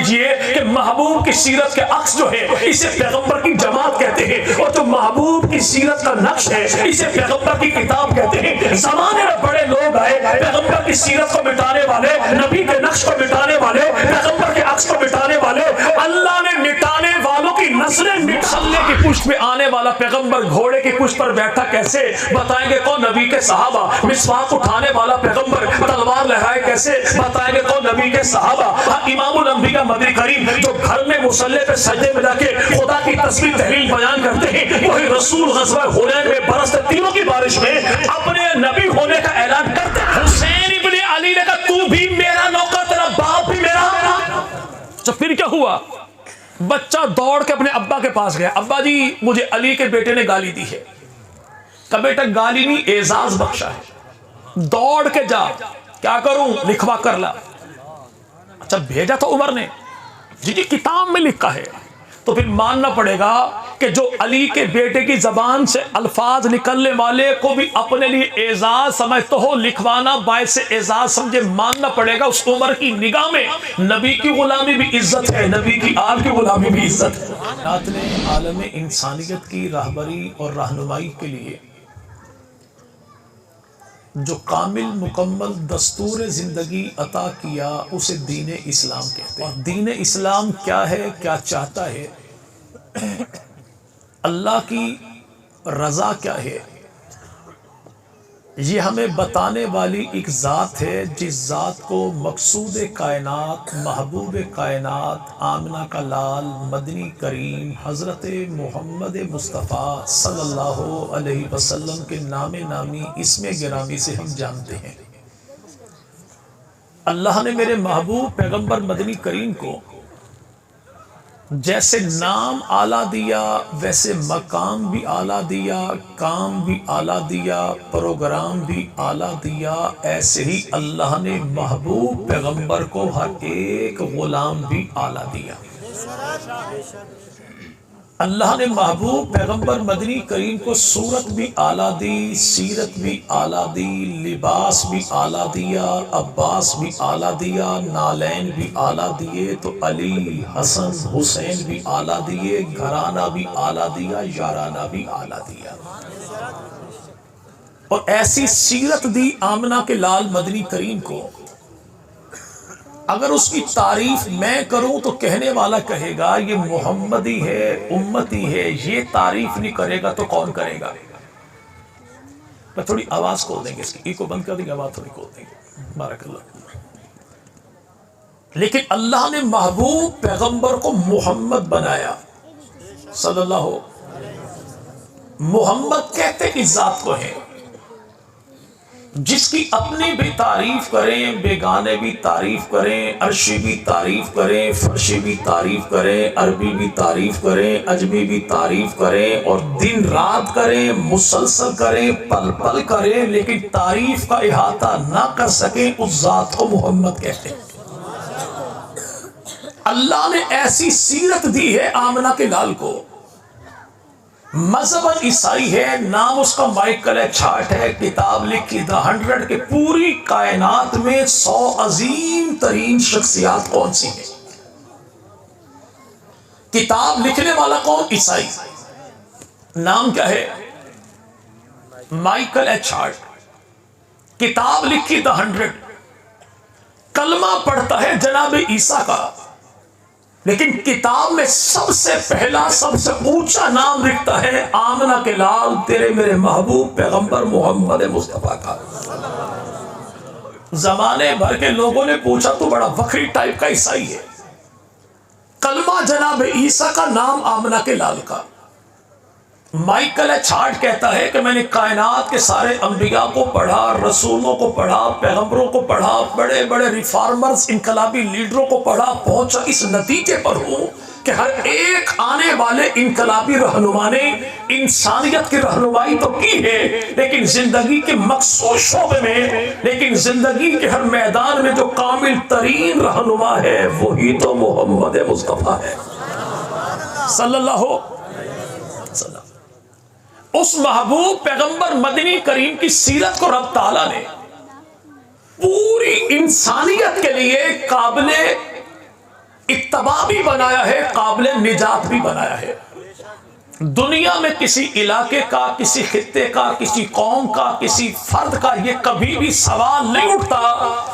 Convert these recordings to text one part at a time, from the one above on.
لیجئے کہ محبوب کی سیرت کے عکس جو ہے اسے پیغمبر کی جماعت کہتے ہیں، اور جو محبوب کی سیرت کا نقش ہے اسے پیغمبر کی کتاب کہتے ہیں۔ زمانے میں بڑے لوگ آئے پیغمبر کی سیرت کو مٹانے والے، نبی کے نقش کو مٹانے والے، پیغمبر کے عکس کو مٹانے والے۔ اللہ نے مٹانے والوں کی نسلیں مٹھلے کی پشت میں آنے والا پیغمبر گھوڑے کی پشت پر بیٹھا کیسے؟ بتائیں گے کون؟ نبی کے صحابہ۔ مسواک اٹھانے والا پیغمبر تلوار لہرائے کیسے؟ بتائیں گے کون؟ نبی کے صحابہ۔ امام الانبیاء مدنی کریم جو گھر میں مصلی پہ سجدے میں جا کے خدا کی تسبیح تحلیل بیان کرتے ہیں، وہی رسول غزوہ حنین میں برستے تینوں کی بارش میں اپنے نبی ہونے کا اعلان کرتے ہیں۔ حسین ابن علی نے کہا تو بھی میرا نوکر، تیرا باپ بھی میرا۔ تو پھر کیا ہوا؟ بچہ دوڑ کے اپنے ابا کے پاس گیا، ابا جی مجھے علی کے بیٹے نے گالی دی ہے۔ کہ بیٹا گالی نہیں، اعزاز بخشا ہے، دوڑ کے جا، کیا کروں؟ لکھوا کر لا۔ اچھا بھیجا تو عمر نے، جی کتاب میں لکھا ہے، تو پھر ماننا پڑے گا کہ جو علی کے بیٹے کی زبان سے الفاظ نکلنے والے کو بھی اپنے لیے اعزاز سمجھتے ہو، لکھوانا باعث اعزاز سمجھے، ماننا پڑے گا اس عمر کی نگاہ میں نبی کی غلامی بھی عزت ہے، نبی کی آل کی غلامی بھی عزت ہے۔ کائنات نے عالم انسانیت کی راہبری اور رہنمائی کے لیے جو کامل مکمل دستور زندگی عطا کیا اسے دین اسلام کہتے ہیں۔ اور دین اسلام کیا ہے، کیا چاہتا ہے، اللہ کی رضا کیا ہے، یہ ہمیں بتانے والی ایک ذات ہے جس ذات کو مقصود کائنات، محبوب کائنات، آمنہ کا لال، مدنی کریم حضرت محمد مصطفیٰ صلی اللہ علیہ وسلم کے نام نامی اسم گرامی سے ہم جانتے ہیں۔ اللہ نے میرے محبوب پیغمبر مدنی کریم کو جیسے نام اعلیٰ دیا ویسے مقام بھی اعلیٰ دیا، کام بھی اعلیٰ دیا، پروگرام بھی اعلیٰ دیا۔ ایسے ہی اللہ نے محبوب پیغمبر کو ہر ایک غلام بھی اعلیٰ دیا۔ اللہ نے محبوب پیغمبر مدنی کریم کو صورت بھی اعلیٰ دی، سیرت بھی اعلیٰ دی، لباس بھی اعلیٰ دیا، عباس بھی اعلیٰ دیا، نالین بھی اعلیٰ دیے، تو علی، حسن، حسین بھی اعلیٰ دیے، گھرانہ بھی اعلیٰ دیا، یارانہ بھی اعلیٰ دیا۔ اور ایسی سیرت دی آمنہ کے لال مدنی کریم کو، اگر اس کی تعریف میں کروں تو کہنے والا کہے گا یہ محمدی ہے، امتی ہے، یہ تعریف نہیں کرے گا تو کون کرے گا؟ میں تھوڑی آواز کھول دیں گے، اس کی ایکو بند کر دیں گے، آواز تھوڑی کھول دیں گے، بارک اللہ۔ لیکن اللہ نے محبوب پیغمبر کو محمد بنایا صلی اللہ علیہ۔ محمد کہتے اس ذات کو ہے جس کی اپنی بھی تعریف کریں، بیگانے بھی تعریف کریں، عرشی بھی تعریف کریں، فرشی بھی تعریف کریں، عربی بھی تعریف کریں، عجمی بھی تعریف کریں، اور دن رات کریں، مسلسل کریں، پل پل کریں، لیکن تعریف کا احاطہ نہ کر سکیں، اس ذات کو محمد کہتے ہیں۔ اللہ نے ایسی سیرت دی ہے آمنہ کے لال کو، مذہب عیسائی ہے، نام اس کا مائیکل چھاٹ ہے، کتاب لکھی دا 100 کہ پوری کائنات میں 100 عظیم ترین شخصیات کون سی ہیں۔ کتاب لکھنے والا کون؟ عیسائی۔ نام کیا ہے؟ مائیکل چھاٹ۔ کتاب لکھی دا 100، کلمہ پڑھتا ہے جناب عیسیٰ کا، لیکن کتاب میں سب سے پہلا، سب سے اونچا نام لکھتا ہے آمنہ کے لال، تیرے میرے محبوب پیغمبر محمد مصطفیٰ کا۔ زمانے بھر کے لوگوں نے پوچھا تو بڑا وکری ٹائپ کا عیسائی ہے، کلمہ جناب عیسیٰ کا، نام آمنہ کے لال کا۔ مائیکل چھاٹ کہتا ہے کہ میں نے کائنات کے سارے انبیاء کو پڑھا، رسولوں کو پڑھا، پیغمبروں کو پڑھا، بڑے بڑے ریفارمرز، انقلابی لیڈروں کو پڑھا، پہنچا اس نتیجے پر ہوں کہ ہر ایک آنے والے انقلابی رہنما نے انسانیت کی رہنمائی تو کی ہے، لیکن زندگی کے مخصوص شعبے میں، لیکن زندگی کے ہر میدان میں جو کامل ترین رہنما ہے وہی تو محمد مصطفیٰ ہے صلی اللہ علیہ وسلم۔ اس محبوب پیغمبر مدنی کریم کی سیرت کو رب تعالیٰ نے پوری انسانیت کے لیے قابل اتباع بھی بنایا ہے، قابل نجات بھی بنایا ہے۔ دنیا میں کسی علاقے کا، کسی خطے کا، کسی قوم کا، کسی فرد کا یہ کبھی بھی سوال نہیں اٹھتا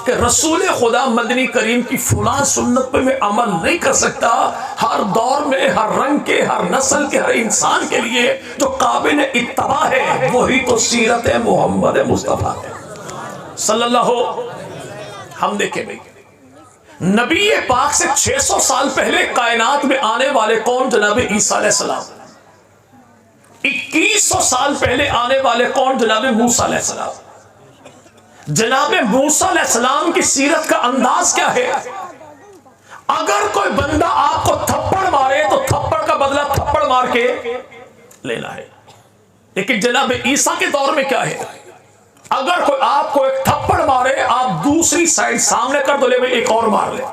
کہ رسول خدا مدنی کریم کی فلاں سنت پہ میں عمل نہیں کر سکتا۔ ہر دور میں، ہر رنگ کے، ہر نسل کے، ہر انسان کے لیے جو قابل اتباع ہے وہی تو سیرت محمد مصطفیٰ ہے صلی اللہ۔ ہم دیکھیں بھئی، نبی پاک سے 600 سال پہلے کائنات میں آنے والے کون؟ جناب عیسیٰ علیہ السلام۔ 2100 سال پہلے آنے والے کون؟ جناب موسیٰ علیہ السلام۔ جناب موسیٰ علیہ السلام کی سیرت کا انداز کیا ہے؟ اگر کوئی بندہ آپ کو تھپڑ مارے تو تھپڑ کا بدلہ تھپڑ مار کے لینا ہے، لیکن جناب عیسیٰ کے دور میں کیا ہے؟ اگر کوئی آپ کو ایک تھپڑ مارے، آپ دوسری سائڈ سامنے کر دو، لے بھئی ایک اور مار لے۔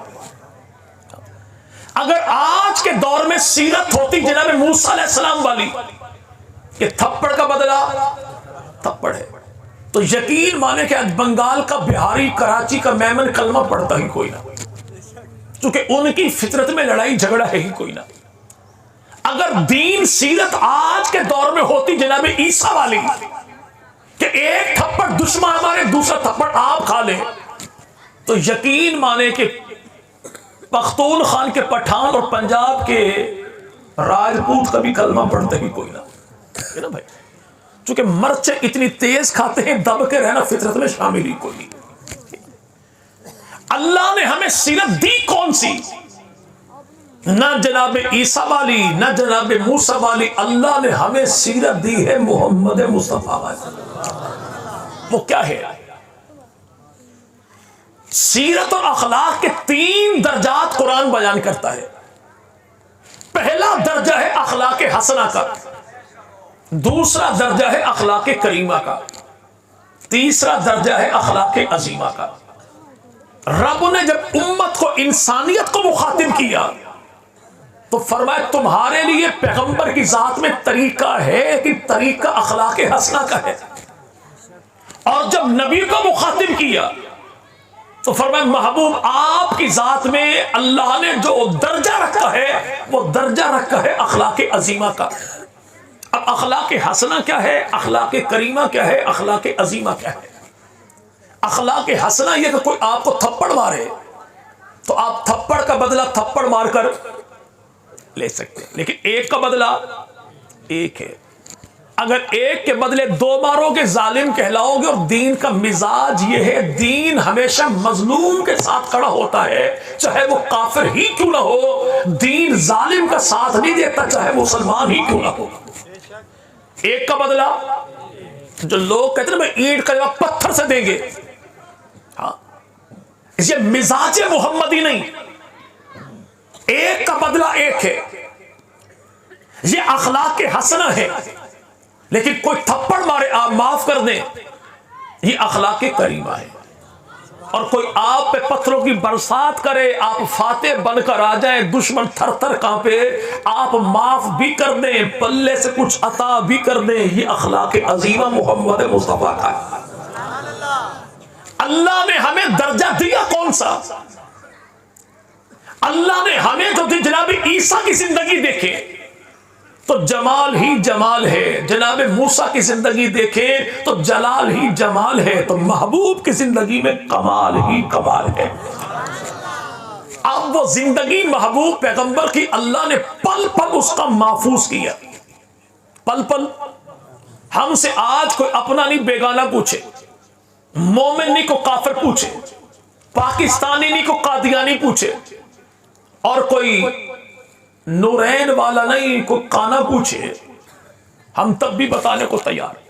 اگر آج کے دور میں سیرت ہوتی جناب موسیٰ علیہ السلام والی کہ تھپڑ کا بدلہ تھپڑ ہے، تو یقین مانے کہ بنگال کا بہاری، کراچی کا میمن کلمہ پڑھتا ہی کوئی نہ، چونکہ ان کی فطرت میں لڑائی جھگڑا ہے ہی کوئی نہ۔ اگر دین سیرت آج کے دور میں ہوتی جناب عیسیٰ والی کہ ایک تھپڑ دشمن ہمارے، دوسرا تھپڑ آپ کھا لیں، تو یقین مانے کہ پختون خان کے پٹھان اور پنجاب کے راجپوت کبھی کلمہ پڑھتے ہی کوئی نہ ہے نا بھائی، چونکہ مرچیں اتنی تیز کھاتے ہیں، دب کے رہنا فطرت میں شامل ہی کوئی نہیں۔ اللہ نے ہمیں سیرت دی کون سی؟ نہ جناب عیسیٰ والی، نہ جناب موسیٰ والی، اللہ نے ہمیں سیرت دی ہے محمد مصطفیٰ والی۔ وہ کیا ہے؟ سیرت اور اخلاق کے 3 درجات قرآن بیان کرتا ہے۔ پہلا درجہ ہے اخلاق حسنہ کا، دوسرا درجہ ہے اخلاق کریمہ کا، تیسرا درجہ ہے اخلاق عظیمہ کا۔ رب نے جب امت کو، انسانیت کو مخاطب کیا تو فرمایا تمہارے لیے پیغمبر کی ذات میں طریقہ ہے کہ طریقہ اخلاق حسنہ کا ہے، اور جب نبی کو مخاطب کیا تو فرمایا محبوب آپ کی ذات میں اللہ نے جو درجہ رکھا ہے وہ درجہ رکھا ہے اخلاق عظیمہ کا۔ اب اخلاق حسنہ کیا ہے، اخلاق کریمہ کیا ہے، اخلاق عظیمہ کیا ہے؟ اخلاق حسنہ یہ کہ کوئی آپ کو تھپڑ مارے تو آپ تھپڑ کا بدلہ تھپڑ مار کر لے سکتے ہیں، لیکن ایک کا بدلہ ایک ہے۔ اگر ایک کے بدلے 2 مارو گے ظالم کہلاؤ گے، اور دین کا مزاج یہ ہے، دین ہمیشہ مظلوم کے ساتھ کھڑا ہوتا ہے، چاہے وہ کافر ہی کیوں نہ ہو۔ دین ظالم کا ساتھ نہیں دیتا، چاہے مسلمان ہی کیوں نہ ہو۔ ایک کا بدلہ، جو لوگ کہتے ہیں نا اینٹ کا جواب پتھر سے دیں گے، ہاں یہ مزاج محمدی نہیں، ایک کا بدلہ ایک ہے، یہ اخلاق حسنہ ہے۔ لیکن کوئی تھپڑ مارے آپ معاف کر دیں، یہ اخلاق کریمہ ہے۔ اور کوئی آپ پہ پتھروں کی برسات کرے، آپ فاتح بن کر آ جائیں، دشمن تھر تھر کانپے، آپ معاف بھی کر دیں، پلے سے کچھ عطا بھی کر دیں، یہ اخلاق عظیمہ محمد مصطفیٰ کا ہے۔ اللہ نے ہمیں درجہ دیا کون سا؟ اللہ نے ہمیں جو جناب عیسیٰ کی زندگی دیکھے تو جمال ہی جمال ہے، جناب موسیٰ کی زندگی دیکھیں تو جلال ہی جمال ہے، تو محبوب کی زندگی میں کمال ہی کمال ہے۔ اب وہ زندگی محبوب پیغمبر کی اللہ نے پل پل اس کا محفوظ کیا، پل پل۔ ہم سے آج کوئی اپنا نہیں بیگانہ پوچھے، مومن نہیں کو کافر پوچھے، پاکستانی نہیں کو قادیانی پوچھے، اور کوئی نورین والا نہیں کو کانا پوچھے، ہم تب بھی بتانے کو تیار۔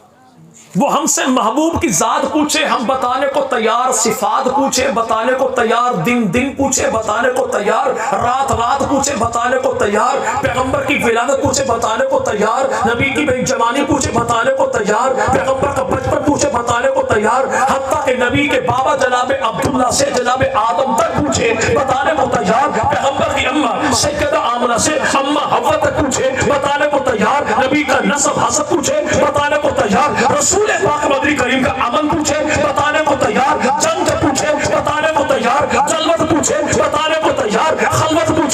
وہ ہم سے محبوب کی ذات پوچھے، ہم بتانے کو تیار، صفات پوچھے بتانے کو تیار، دن دن پوچھے بتانے کو تیار، رات رات پوچھے بتانے کو تیار، پیغمبر کی ولادت پوچھے بتانے کو تیار، نبی کی بے جوانی پوچھے بتانے کو تیار، پیغمبر کا بچپن پوچھے بتانے کو تیار، حتیٰ کہ نبی کے بابا جناب عبداللہ سے جناب آدم تک پوچھے بتانے کو تیار، پیغمبر کی اماں سیدہ آمنہ سے اماں حوا تک پوچھے بتانے کو تیار، نبی کا نسب حسب پوچھے بتانے کو تیار، رسول پاک مدنی کریم کا عمل پوچھے بتانے کو تیار، جنگ پوچھے بتانے کو تیار، جلوت پوچھے بتانے کو تیار، خلوت پوچھے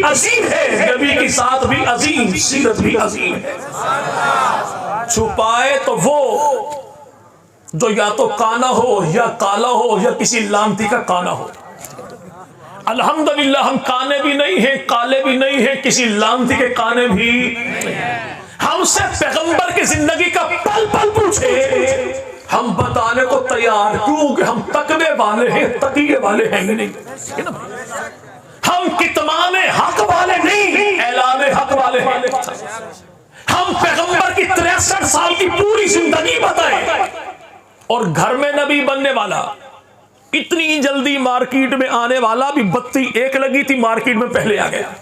عظیم ہے، نبی کی ذات بھی عظیم، سیرت بھی عظیم ہے۔ چھپائے تو وہ جو یا تو کانا ہو یا کالا ہو یا کسی لانتی کا کانا ہو۔ الحمدللہ ہم کانے بھی نہیں ہیں، کالے بھی نہیں ہیں، کسی لانتی کے کانے بھی نہیں ہیں۔ ہم سے پیغمبر کی زندگی کا پل پل پوچھے، ہم بتانے کو تیار، کیونکہ ہم تقوی والے ہیں، تقیے والے ہیں ہی نہیں۔ ہم کتمان حق والے نہیں، اعلان حق والے ہیں۔ ہم پیغمبر کی 63 سال کی پوری زندگی بتائیں، اور گھر میں نبی بننے والا، اتنی جلدی مارکیٹ میں آنے والا بھی، بتی ایک لگی تھی مارکیٹ میں پہلے آ گیا،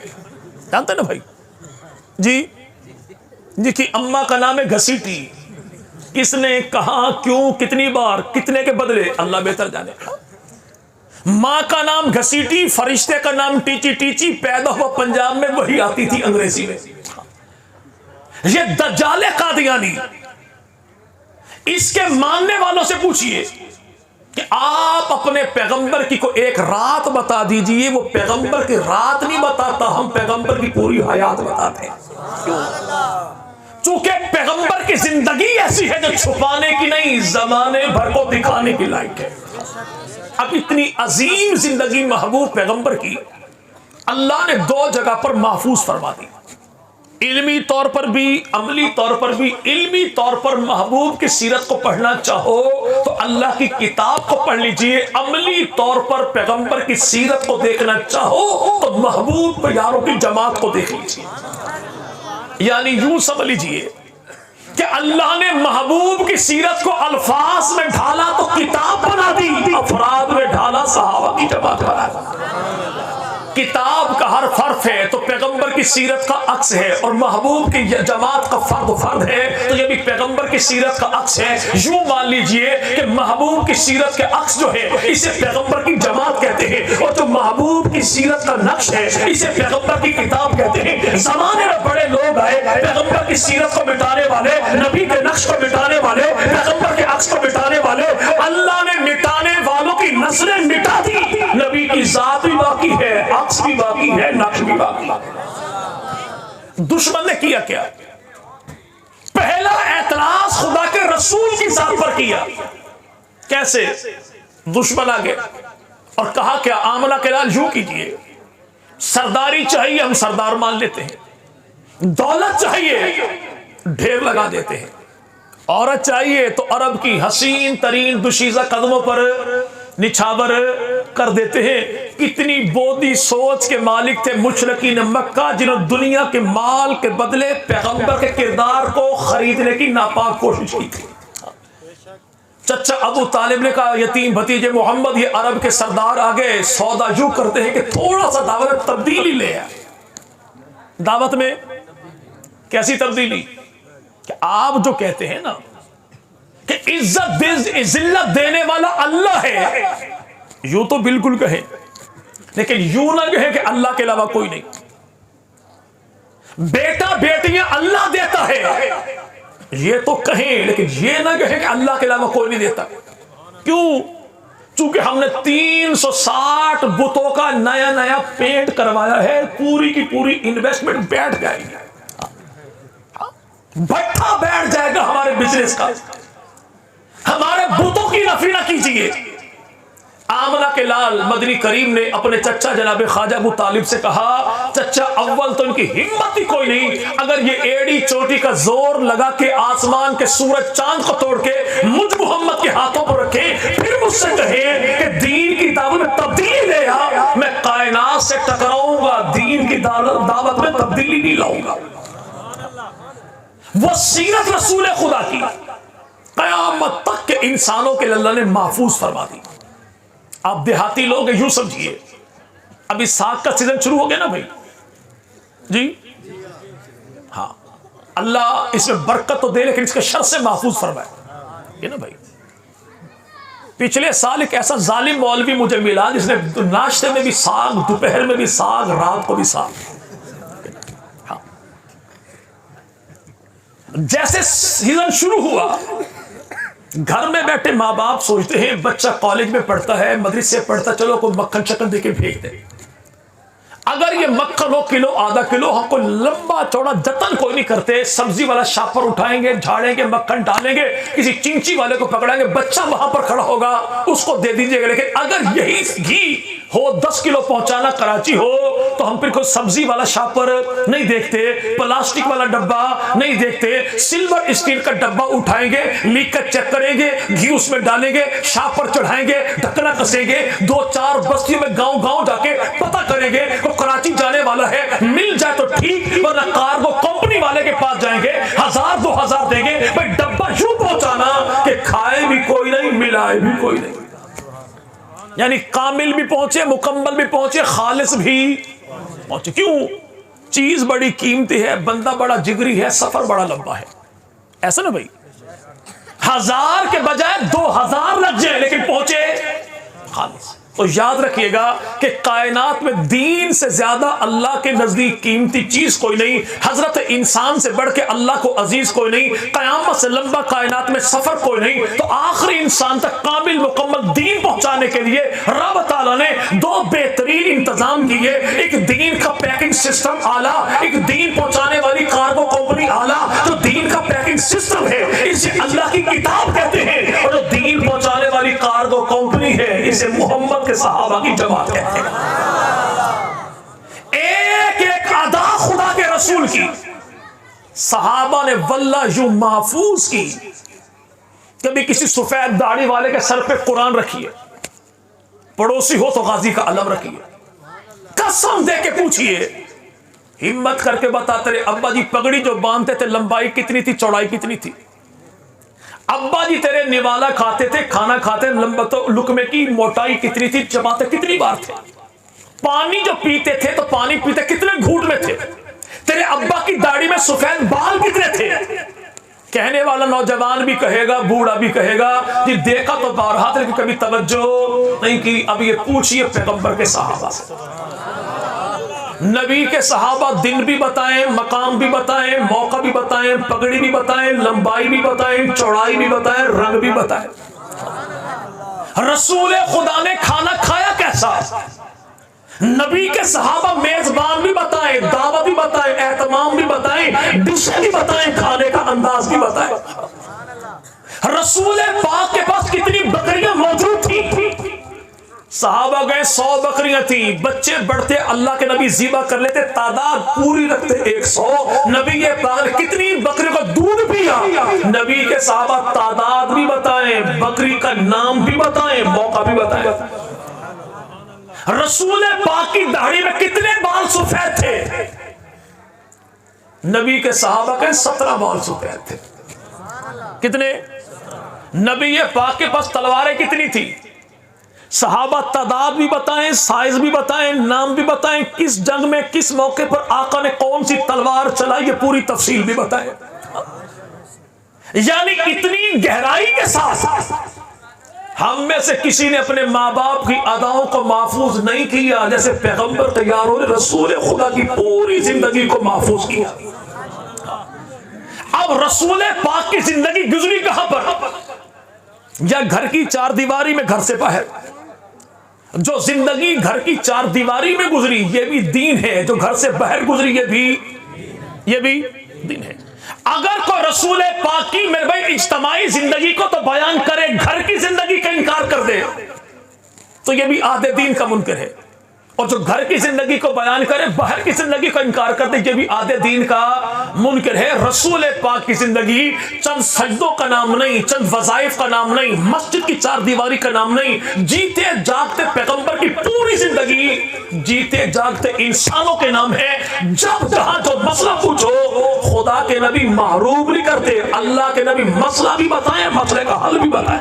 جانتے نا بھائی جی کی اماں کا نام ہے گھسیٹی، کس نے کہاں کیوں کتنی بار کتنے کے بدلے اللہ بہتر جانے۔ ماں کا نام گھسیٹی، فرشتے کا نام ٹیچی، ٹیچی پیدا ہوا پنجاب میں، وہی آتی تھی انگریزی میں۔ یہ دجال قادیانی، اس کے ماننے والوں سے پوچھئے کہ آپ اپنے پیغمبر کی کو ایک رات بتا دیجئے، وہ پیغمبر کی رات نہیں بتاتا، ہم پیغمبر کی پوری حیات بتاتے ہیں۔ کیوں؟ چونکہ پیغمبر کی زندگی ایسی ہے جو چھپانے کی نہیں، زمانے بھر کو دکھانے کی لائق ہے۔ اب اتنی عظیم زندگی محبوب پیغمبر کی اللہ نے 2 جگہ پر محفوظ فرما دی، علمی طور پر بھی عملی طور پر بھی۔ علمی طور پر محبوب کی سیرت کو پڑھنا چاہو تو اللہ کی کتاب کو پڑھ لیجئے، عملی طور پر پیغمبر کی سیرت کو دیکھنا چاہو تو محبوب یاروں کی جماعت کو دیکھ لیجئے۔ یعنی یوں سمجھ لیجئے کہ اللہ نے محبوب کی سیرت کو الفاظ میں ڈھالا تو کتاب بنا دی، افراد میں ڈھالا صحابہ کی جماعت بنا دی۔ کتاب کا حرف حرف ہے تو پیغمبر کی سیرت کا عکس ہے، اور محبوب کی جماعت کا فرد فرد ہے تو یہ بھی پیغمبر کی سیرت کا عکس ہے۔ یوں مان لیجئے کہ محبوب کی سیرت کے عکس جو ہے اسے پیغمبر کی جماعت کہتے ہیں، اور جو محبوب کی سیرت کا نقش ہے اسے پیغمبر کی کتاب کہتے ہیں۔ زمانے میں بڑے لوگ آئے، پیغمبر کی سیرت کو مٹانے والے، نبی کے نقش کو مٹانے والے، پیغمبر کے عکس کو مٹانے والے۔ اللہ نے مٹانے والوں کی نسلیں مٹا دی، نبی کی ذات بھی باقی ہے، عکس بھی باقی ہے، نقش بھی باقی ہے۔ دشمن نے کیا کیا؟ پہلا اعتراض خدا کے رسول کی ذات پر کیا۔ کیسے؟ دشمن آگے اور کہا کیا؟ آمنہ کے لال یوں کیجئے، سرداری چاہیے ہم سردار مان لیتے ہیں، دولت چاہیے ڈھیر لگا دیتے ہیں، عورت چاہیے تو عرب کی حسین ترین دوشیزہ قدموں پر نچھاور کر دیتے ہیں۔ کتنی بودی سوچ کے مالک تھے مشرکین مکہ، جنہوں نے دنیا کے مال کے بدلے پیغمبر کے کردار کو خریدنے کی ناپاک کوشش کی تھی۔ چچا ابو طالب نے کہا یتیم بھتیجے محمد یہ عرب کے سردار آگے سودا یوں کرتے ہیں کہ تھوڑا سا دعوت میں تبدیلی لے آئے۔ دعوت میں کیسی تبدیلی؟ کہ آپ جو کہتے ہیں نا کہ عزت دینے والا اللہ ہے، یوں تو بالکل کہیں، لیکن یوں نہ کہیں کہ اللہ کے علاوہ کوئی نہیں۔ بیٹا بیٹیاں اللہ دیتا ہے یہ تو کہیں، لیکن یہ نہ کہیں کہ اللہ کے علاوہ کوئی نہیں دیتا۔ کیوں؟ چونکہ ہم نے 360 بتوں کا نیا نیا پینٹ کروایا ہے، پوری کی پوری انویسٹمنٹ بیٹھ جائے گی، بھٹا بیٹھ جائے گا ہمارے بزنس کا۔ ہمارے بتوں کی نفی نہ کیجیے۔ آمنہ کے لال مدنی کریم نے اپنے چچا جناب خواجہ ابو طالب سے کہا چچا اول تو ان کی ہمت ہی کوئی نہیں، اگر یہ ایڑی چوٹی کا زور لگا کے آسمان کے سورج چاند کو توڑ کے مجھ محمد کے ہاتھوں پر رکھے، پھر مجھ سے کہیں کہ دین کی دعوت میں تبدیلی لے آ، میں کائنات سے ٹکراؤں گا، دین کی دعوت میں تبدیلی نہیں لاؤں گا۔ وہ سیرت رسول خدا کی قیامت تک کے انسانوں کے اللہ نے محفوظ فرما دی۔ آپ دیہاتی لوگ یوں سمجھیے، ابھی ساگ کا سیزن شروع ہو گیا نا بھائی جی، ہاں اللہ اس میں برکت تو دے لیکن اس کے شر سے محفوظ فرمائے نا بھائی۔ پچھلے سال ایک ایسا ظالم مولوی مجھے ملا جس نے ناشتے میں بھی ساگ، دوپہر میں بھی ساگ، رات کو بھی ساگ۔ ہاں جیسے سیزن شروع ہوا، گھر میں بیٹھے ماں باپ سوچتے ہیں بچہ کالج میں پڑھتا ہے، مدرسے پڑھتا، چلو کوئی مکھن شکن دے کے بھیج دے۔ اگر یہ مکھن ہو کلو آدھا کلو، ہم کو لمبا چوڑا جتن کوئی نہیں کرتے، سبزی والا شاپر اٹھائیں گے، جھاڑیں گے، مکھن ڈالیں گے، کسی چنچی والے کو پکڑائیں گے، بچہ وہاں پر کھڑا ہوگا، اس کو دے دیجئے گا۔ لیکن اگر یہی گھی ہو 10 کلو پہنچانا کراچی ہو، تو ہم پھر کوئی سبزی والا شاپر نہیں دیکھتے، پلاسٹک والا ڈبہ نہیں دیکھتے، سلور اسٹیل کا ڈبہ اٹھائیں گے، لیکت چیک کریں گے، گھی اس میں ڈالیں گے، شاپر چڑھائیں گے، ڈھکنا کسیں گے، 2-4 بستیوں میں گاؤں گاؤں جا کے پتہ کریں گے وہ کراچی جانے والا ہے، مل جائے تو ٹھیک، ورنہ کارگو کمپنی والے کے پاس جائیں گے، 1000-2000 دیں گے، بھئی ڈبہ یوں پہنچانا کہ کھائے بھی کوئی نہیں، ملائے بھی کوئی نہیں، یعنی کامل بھی پہنچے، مکمل بھی پہنچے، خالص بھی پہنچے۔ کیوں؟ چیز بڑی قیمتی ہے، بندہ بڑا جگری ہے، سفر بڑا لمبا ہے، ایسا نا بھائی؟ 1000 کے بجائے 2000 لگ جائے لیکن پہنچے خالص۔ تو یاد رکھیے گا کہ کائنات میں دین سے زیادہ اللہ کے نزدیک قیمتی چیز کوئی نہیں، حضرت انسان سے بڑھ کے اللہ کو عزیز کوئی نہیں، قیامت سے لمبا کائنات میں سفر کوئی نہیں۔ تو آخری انسان تک کامل مکمل دین پہنچانے کے لیے رب تعالیٰ نے 2 بہترین انتظام کیے، ایک دین کا پیکنگ سسٹم اعلیٰ، ایک دین پہنچانے والی کارگو کمپنی اعلیٰ۔ جو دین کا پیکنگ سسٹم ہے اسے اللہ کی کتاب کہتے ہیں، اور جو دین پہنچانے والی کارگو کمپنی ہے اسے محمد کے صحابہ کی جماعت کہتے ہیں۔ ایک ایک ادا خدا کے رسول کی صحابہ نے واللہ یوں محفوظ کی۔ کبھی کسی سفید داڑھی والے کے سر پہ قرآن رکھیے، پڑوسی ہو تو غازی کا علم رکھیے، قسم دے کے پوچھئے، ہمت کر کے بتا تیرے ابا جی پگڑی جو باندھتے تھے لمبائی کتنی تھی، چوڑائی کتنی تھی؟ ابا جی تیرے نوالا کھاتے تھے، کھانا کھاتے لمبا تو لقمے کی موٹائی کتنی تھی، چباتے کتنی بار تھے؟ پانی جو پیتے تھے تو پانی پیتے کتنے گھوٹ میں تھے؟ تیرے ابا کی داڑھی میں سفید بال کتنے تھے؟ کہنے والا نوجوان بھی کہے گا، بوڑھا بھی کہے گا جی دیکھا تو بارہا لیکن کبھی توجہ نہیں کی۔ اب یہ پوچھئے پیغمبر کے صحابہ سے، نبی کے صحابہ دن بھی بتائیں، مقام بھی بتائیں، موقع بھی بتائیں، پگڑی بھی بتائیں، لمبائی بھی بتائیں، چوڑائی بھی بتائیں، رنگ بھی بتائیں۔ رسول خدا نے کھانا کھایا کیسا؟ نبی کے صحابہ میزبان بھی بتائیں، دعوت بھی بتائیں، اہتمام بھی بتائیں، ڈشیں بھی بتائیں، کھانے کا انداز بھی بتائیں۔ رسول پاک کے پاس کتنی بکریاں موجود تھیں؟ صحابہ گئے 100 بکریاں تھیں، بچے بڑھتے اللہ کے نبی ذبح کر لیتے، تعداد پوری رکھتے 100۔ نبی پاک نے کتنی بکریوں کا دودھ پیا؟ نبی کے صحابہ تعداد بھی بتائیں، بکری کا نام بھی بتائیں، موقع بھی بتائیں۔ رسول پاک کی داڑھی میں کتنے بال سفید تھے؟ نبی کے صحابہ کے 17 بال سفید تھے۔ کتنے؟ نبی پاک کے پاس تلواریں کتنی تھی؟ صحابہ تعداد بھی بتائیں، سائز بھی بتائیں، نام بھی بتائیں، کس جنگ میں کس موقع پر آقا نے کون سی تلوار چلائی، یہ پوری تفصیل بھی بتائیں۔ یعنی اتنی گہرائی کے ساتھ ہم میں سے کسی نے اپنے ماں باپ کی اداؤں کو محفوظ نہیں کیا جیسے پیغمبر تیاروں نے رسول خدا کی پوری زندگی کو محفوظ کیا۔ اب رسول پاک کی زندگی گزری کہاں پر؟ یا گھر کی 4 دیواری میں، گھر سے باہر۔ جو زندگی گھر کی 4 دیواری میں گزری یہ بھی دین ہے، جو گھر سے باہر گزری یہ بھی دین ہے۔ اگر کوئی رسول پاک کی میرے بھائی اجتماعی زندگی کو تو بیان کرے، گھر کی زندگی کا انکار کر دے تو یہ بھی آدھے دین کا منکر ہے، اور جو گھر کی زندگی کو بیان کرے باہر کی زندگی کا انکار کر دے یہ بھی آدھے دین کا منکر ہے۔ رسول پاک کی زندگی چند سجدوں کا نام نہیں، چند وظائف کا نام نہیں، مسجد کی 4 دیواری کا نام نہیں، جیتے جاگتے پیغمبر کی پوری زندگی جیتے جاگتے انسانوں کے نام ہے۔ جب جہاں جو مسئلہ پوچھو خدا کے نبی محروم نہیں کرتے، اللہ کے نبی مسئلہ بھی بتائیں، مسئلے کا حل بھی بتائیں۔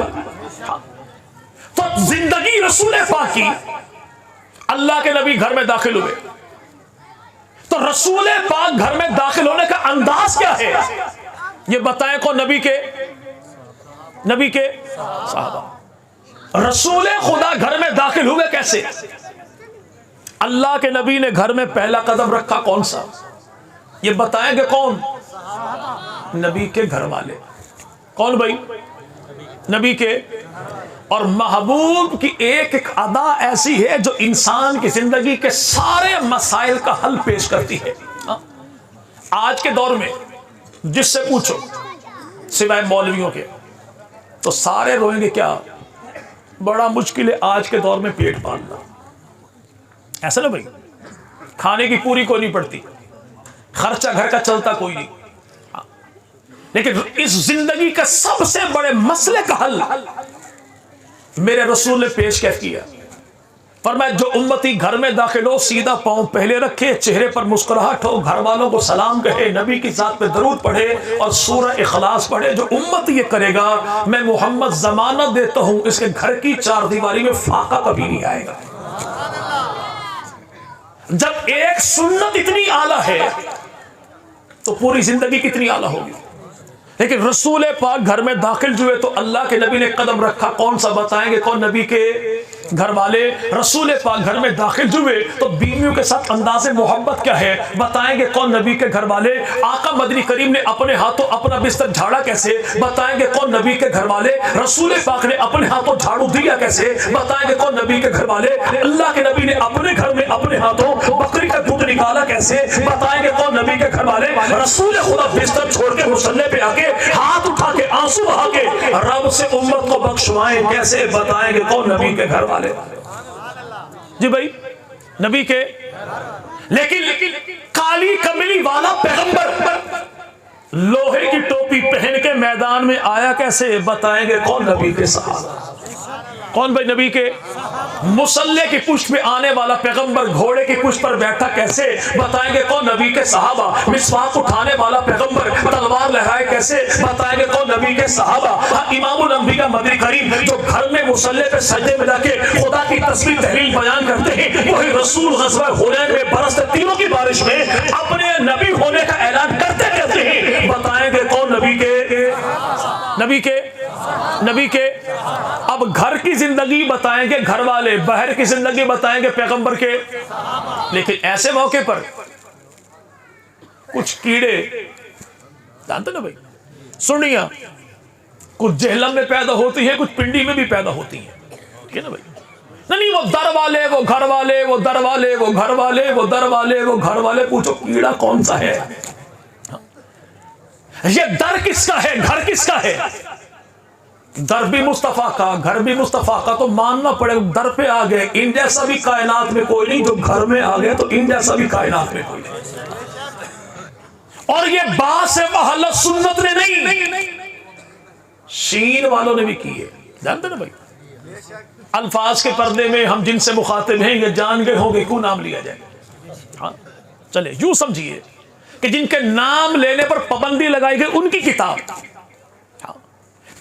تو زندگی رسول پاک کی، اللہ کے نبی گھر میں داخل ہوئے تو رسول پاک گھر میں داخل ہونے کا انداز کیا ہے یہ بتائیں کو؟ نبی کے صحابہ۔ رسول خدا گھر میں داخل ہوئے کیسے؟ اللہ کے نبی نے گھر میں پہلا قدم رکھا کون سا یہ بتائیں گے کون؟ نبی کے گھر والے۔ کون بھائی؟ نبی کے اور محبوب کی ایک ایک ادا ایسی ہے جو انسان کی زندگی کے سارے مسائل کا حل پیش کرتی ہے. آج کے دور میں جس سے پوچھو سوائے مولویوں کے تو سارے روئیں گے کیا بڑا مشکل ہے آج کے دور میں پیٹ پالنا. ایسا نا بھائی, کھانے کی پوری کوئی نہیں پڑتی, خرچہ گھر کا چلتا کوئی نہیں, لیکن اس زندگی کا سب سے بڑے مسئلے کا حل میرے رسول نے پیش کیا. فرمایا جو امتی گھر میں داخل ہو سیدھا پاؤں پہلے رکھے, چہرے پر مسکراہٹ ہو, گھر والوں کو سلام کہے, نبی کی ذات پہ درود پڑھے اور سورہ اخلاص پڑھے. جو امت یہ کرے گا میں محمد ضمانت دیتا ہوں اس کے گھر کی چار دیواری میں فاقہ کبھی نہیں آئے گا. جب ایک سنت اتنی اعلیٰ ہے تو پوری زندگی کتنی اعلیٰ ہوگی. لیکن رسول پاک گھر میں داخل ہوئے تو اللہ کے نبی نے قدم رکھا. کون سا بتائیں گے کون نبی کے گھر والے. رسول پاک گھر میں داخل ہوئے تو بیویوں کے ساتھ انداز محبت کیا ہے بتائیں گے کون نبی کے گھر والے. آقا مدنی کریم نے اپنے ہاتھوں اپنا بستر جھاڑا کیسے بتائیں گے کون نبی کے گھر والے. رسول پاک نے اپنے ہاتھوں جھاڑو دیا کیسے بتائیں گے کون نبی کے گھر والے. اللہ کے نبی نے اپنے گھر میں اپنے ہاتھوں بکری کا دودھ نکالا کیسے بتائیں گے کون نبی کے گھر والے. رسول خدا بستر چھوڑ کے مصلی پہ آ کے ہاتھ اٹھا کے آنسو بہا کے رب سے امت کو بخشوائیں کیسے بتائیں گے کون نبی کے گھر والے. جی بھائی نبی کے. لیکن کالی کملی والا پیغمبر لوہے کی ٹوپی پہن کے میدان میں آیا کیسے بتائیں گے کون نبی کے صحابہ. کون بھائی نبی کے. مصلی کی پشت میں آنے والا پیغمبر گھوڑے کی پشت پر بیٹھا کیسے بتائیں گے کون نبی کے صحابہ. مسواک اٹھانے والا پیغمبر تلوار لہرائے کیسے بتائیں گے کون نبی کے صحابہ. امام الانبیاء مدنی کریم جو گھر میں مصلی پہ سجدے میں جا کے خدا کی تسبیح تحلیل بیان کرتے ہیں وہی رسول غزوہ حنین میں برستے تینوں کی بارش میں اپنے نبی ہونے کا اعلان کرتے کہتے ہیں بتائیں گے کون نبی کے. نبی کے نبی کے. اب گھر کی زندگی بتائیں گے گھر والے, باہر کی زندگی بتائیں گے پیغمبر کے. لیکن ایسے موقع پر کچھ کیڑے جانتے نا بھائی سنیاں کچھ جہلم میں پیدا ہوتی ہیں کچھ پنڈی میں بھی پیدا ہوتی ہیں. ٹھیک ہے نا بھائی. نہیں وہ در والے وہ گھر والے وہ در والے وہ گھر والے وہ در والے وہ گھر والے. پوچھو کیڑا کون سا ہے. یہ در کس کا ہے گھر کس کا ہے. در بھی مصطفیٰ کا گھر بھی مصطفیٰ کا. تو ماننا پڑے در پہ آ گئے. ان جیسا بھی کائنات میں کوئی نہیں. جو گھر میں آ گئے تو ان جیسا بھی کائنات میں کوئی نہیں. اور یہ بات سے اہل سنت نے نہیں شین والوں نے بھی کی ہے. جانتے نا بھائی الفاظ کے پردے میں ہم جن سے مخاطب ہیں یہ جان گئے ہوں گے کیوں نام لیا جائے. ہاں چلے یوں سمجھیے کہ جن کے نام لینے پر پابندی لگائی گئی ان کی کتاب